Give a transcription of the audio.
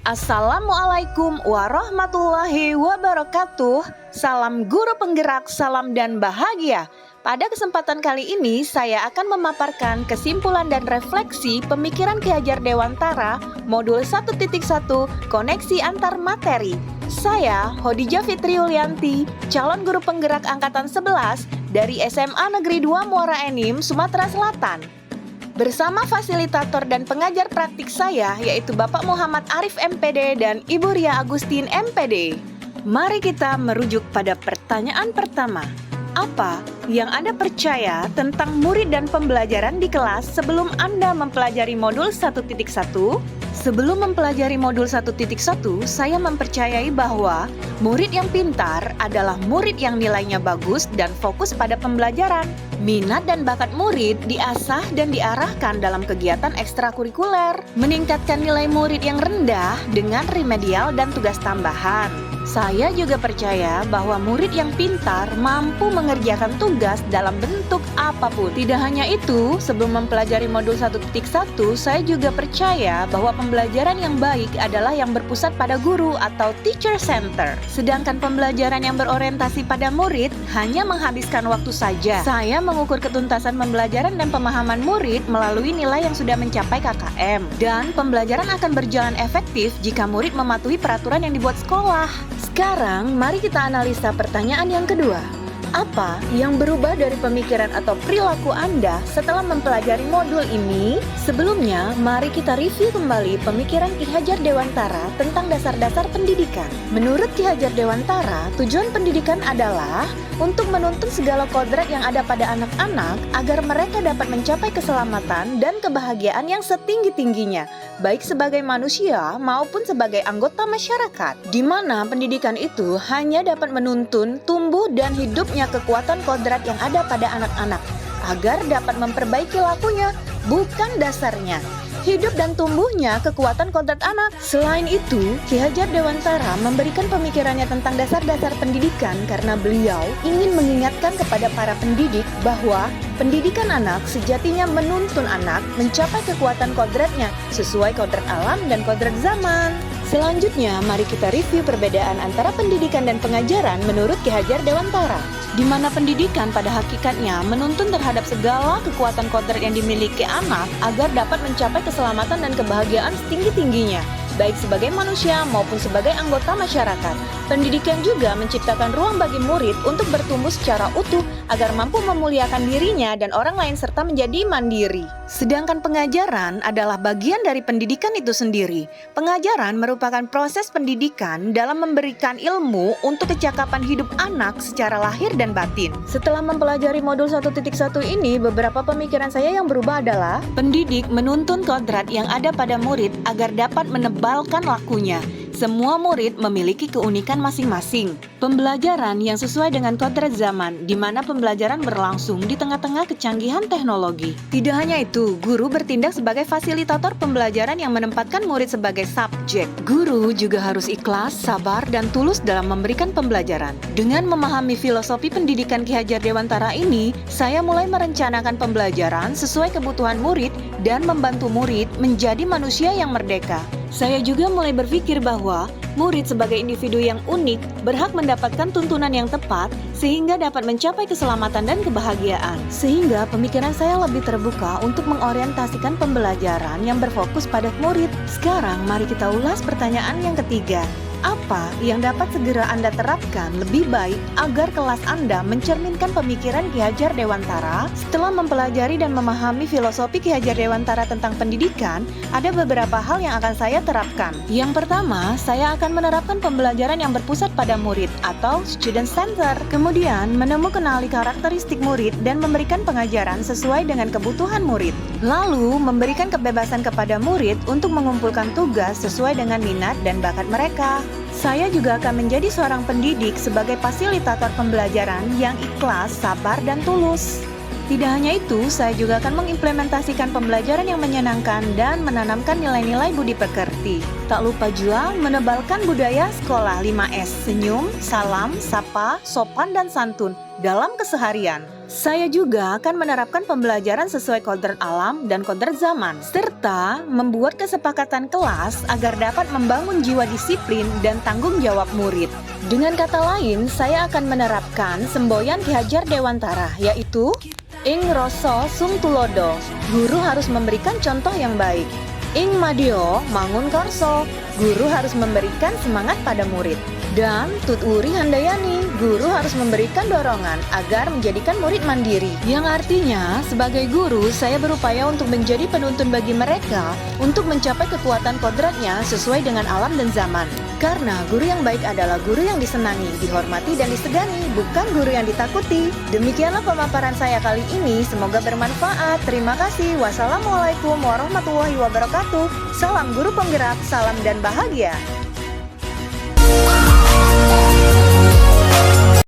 Assalamualaikum warahmatullahi wabarakatuh. Salam guru penggerak, salam dan bahagia. Pada kesempatan kali ini saya akan memaparkan kesimpulan dan refleksi pemikiran Ki Hajar Dewantara modul 1.1 koneksi antar materi. Saya Hodijah Fitri Yulianti, calon guru penggerak angkatan 11 dari SMA Negeri 2 Muara Enim, Sumatera Selatan. Bersama fasilitator dan pengajar praktik saya, yaitu Bapak Muhammad Arif MPD dan Ibu Ria Agustin MPD. Mari kita merujuk pada pertanyaan pertama. Apa yang Anda percaya tentang murid dan pembelajaran di kelas sebelum Anda mempelajari modul 1.1? Sebelum mempelajari modul 1.1, saya mempercayai bahwa murid yang pintar adalah murid yang nilainya bagus dan fokus pada pembelajaran. Minat dan bakat murid diasah dan diarahkan dalam kegiatan ekstrakurikuler, meningkatkan nilai murid yang rendah dengan remedial dan tugas tambahan. Saya juga percaya bahwa murid yang pintar mampu mengerjakan tugas dalam bentuk apapun. Tidak hanya itu, sebelum mempelajari modul 1.1, saya juga percaya bahwa pembelajaran yang baik adalah yang berpusat pada guru atau teacher center. Sedangkan pembelajaran yang berorientasi pada murid hanya menghabiskan waktu saja. Saya mengukur ketuntasan pembelajaran dan pemahaman murid melalui nilai yang sudah mencapai KKM. Dan pembelajaran akan berjalan efektif jika murid mematuhi peraturan yang dibuat sekolah. Sekarang, mari kita analisa pertanyaan yang kedua. Apa yang berubah dari pemikiran atau perilaku Anda setelah mempelajari modul ini? Sebelumnya, mari kita review kembali pemikiran Ki Hajar Dewantara tentang dasar-dasar pendidikan. Menurut Ki Hajar Dewantara, tujuan pendidikan adalah untuk menuntun segala kodrat yang ada pada anak-anak agar mereka dapat mencapai keselamatan dan kebahagiaan yang setinggi-tingginya, baik sebagai manusia maupun sebagai anggota masyarakat, di mana pendidikan itu hanya dapat menuntun, tumbuh, dan hidupnya kekuatan kodrat yang ada pada anak-anak, agar dapat memperbaiki lakunya, bukan dasarnya. Hidup dan tumbuhnya kekuatan kodrat anak. Selain itu, Ki Hajar Dewantara memberikan pemikirannya tentang dasar-dasar pendidikan karena beliau ingin mengingatkan kepada para pendidik bahwa pendidikan anak sejatinya menuntun anak mencapai kekuatan kodratnya sesuai kodrat alam dan kodrat zaman. Selanjutnya, mari kita review perbedaan antara pendidikan dan pengajaran menurut Ki Hajar Dewantara, di mana pendidikan pada hakikatnya menuntun terhadap segala kekuatan kodrat yang dimiliki anak agar dapat mencapai keselamatan dan kebahagiaan setinggi-tingginya, baik sebagai manusia maupun sebagai anggota masyarakat. Pendidikan juga menciptakan ruang bagi murid untuk bertumbuh secara utuh agar mampu memuliakan dirinya dan orang lain serta menjadi mandiri. Sedangkan pengajaran adalah bagian dari pendidikan itu sendiri. Pengajaran merupakan proses pendidikan dalam memberikan ilmu untuk kecakapan hidup anak secara lahir dan batin. Setelah mempelajari modul 1.1 ini, beberapa pemikiran saya yang berubah adalah pendidik menuntun kodrat yang ada pada murid agar dapat menebalkan lakunya. Semua murid memiliki keunikan masing-masing. Pembelajaran yang sesuai dengan kodrat zaman, di mana pembelajaran berlangsung di tengah-tengah kecanggihan teknologi. Tidak hanya itu, guru bertindak sebagai fasilitator pembelajaran yang menempatkan murid sebagai subjek. Guru juga harus ikhlas, sabar, dan tulus dalam memberikan pembelajaran. Dengan memahami filosofi pendidikan Ki Hajar Dewantara ini, saya mulai merencanakan pembelajaran sesuai kebutuhan murid dan membantu murid menjadi manusia yang merdeka. Saya juga mulai berpikir bahwa murid sebagai individu yang unik berhak mendapatkan tuntunan yang tepat sehingga dapat mencapai keselamatan dan kebahagiaan. Sehingga pemikiran saya lebih terbuka untuk mengorientasikan pembelajaran yang berfokus pada murid. Sekarang mari kita ulas pertanyaan yang ketiga. Apa yang dapat segera Anda terapkan lebih baik agar kelas Anda mencerminkan pemikiran Ki Hajar Dewantara? Setelah mempelajari dan memahami filosofi Ki Hajar Dewantara tentang pendidikan, ada beberapa hal yang akan saya terapkan. Yang pertama, saya akan menerapkan pembelajaran yang berpusat pada murid atau student center. Kemudian, menemukan karakteristik murid dan memberikan pengajaran sesuai dengan kebutuhan murid. Lalu, memberikan kebebasan kepada murid untuk mengumpulkan tugas sesuai dengan minat dan bakat mereka. Saya juga akan menjadi seorang pendidik sebagai fasilitator pembelajaran yang ikhlas, sabar, dan tulus. Tidak hanya itu, saya juga akan mengimplementasikan pembelajaran yang menyenangkan dan menanamkan nilai-nilai budi pekerti. Tak lupa juga menebalkan budaya sekolah 5S, senyum, salam, sapa, sopan, dan santun dalam keseharian. Saya juga akan menerapkan pembelajaran sesuai kodrat alam dan kodrat zaman, serta membuat kesepakatan kelas agar dapat membangun jiwa disiplin dan tanggung jawab murid. Dengan kata lain, saya akan menerapkan semboyan Ki Hajar Dewantara, yaitu Ing Rasa Sung Tulodo, guru harus memberikan contoh yang baik. Ing Madya Mangun Karso, guru harus memberikan semangat pada murid. Dan Tut Wuri Handayani, guru harus memberikan dorongan agar menjadikan murid mandiri. Yang artinya, sebagai guru, saya berupaya untuk menjadi penuntun bagi mereka untuk mencapai kekuatan kodratnya sesuai dengan alam dan zaman. Karena guru yang baik adalah guru yang disenangi, dihormati, dan disegani, bukan guru yang ditakuti. Demikianlah pemaparan saya kali ini, semoga bermanfaat. Terima kasih. Wassalamualaikum warahmatullahi wabarakatuh. Salam guru penggerak, salam dan bahagia.